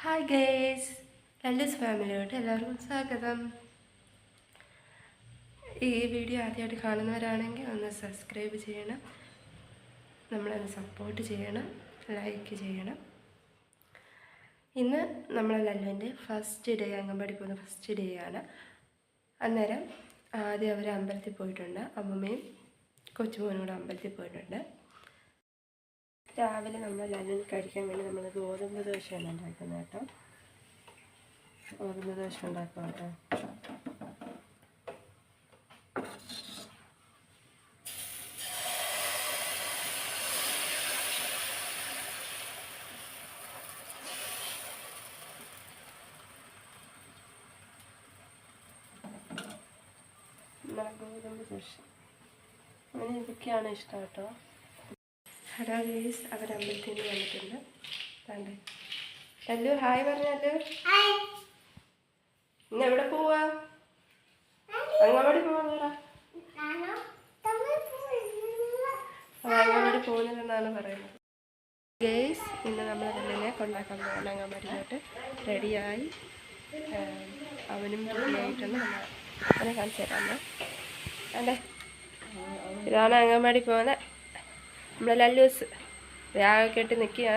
Hi guys, ലല്ലൂസ് ഫാമിലിയോട്ട് എല്ലാവർക്കും സ്വാഗതം. ഈ വീഡിയോ ആദ്യമായിട്ട് കാണുന്നവരാണെങ്കിൽ ഒന്ന് സബ്സ്ക്രൈബ് ചെയ്യണം, നമ്മളൊന്ന് സപ്പോർട്ട് ചെയ്യണം, ലൈക്ക് ചെയ്യണം. ഇന്ന് നമ്മൾ ലല്ലുവിൻ്റെ ഫസ്റ്റ് ഡേ, അംഗൻവാടി പോകുന്ന ഫസ്റ്റ് ഡേ ആണ്. അന്നേരം ആദ്യം അവർ അമ്പലത്തിൽ പോയിട്ടുണ്ട്. അമ്മമ്മയും കൊച്ചുമോനും കൂടെ അമ്പലത്തിൽ പോയിട്ടുണ്ട്. രാവിലെ നമ്മൾ ലല്ലുവിന് കഴിക്കാൻ വേണ്ടി നമ്മൾ ഗോതമ്പ് ദോശയാണ് ഉണ്ടാക്കുന്നത് കേട്ടോ. ഗോതമ്പ് ദോശ ഉണ്ടാക്കാം കേട്ടോ. ഗോതമ്പ് ദോശ അങ്ങനെ ഇതൊക്കെയാണ് ഇഷ്ടം കേട്ടോ. ഹലോ ഗേസ്, അവർ അമ്പലത്തിൽ നിന്ന് വന്നിട്ടുണ്ട്. താണ്ടേ ലല്ലു ഹായ് പറഞ്ഞല്ലോ. ഇന്ന് എവിടെ പോവാ? അംഗൻവാടി പോവാ. അംഗൻവാടി പോകുന്നില്ലെന്നാണ് പറയുന്നത്. ഗേസ്, ഇന്ന് നമ്മൾ ലല്ലുവിനെ കൊണ്ടാക്കാൻ പോകാൻ അംഗൻവാടിയിലോട്ട് റെഡിയായി. അവനും റെഡിയായിട്ടുണ്ട്. അവനെ കാണിച്ചു തരാമോ? അല്ലേ, ഇതാണ് അംഗൻവാടി പോകുന്ന നമ്മളെ ലല്ലൂസ്. രാഗൊക്കെ ഇട്ട് നിൽക്കുക.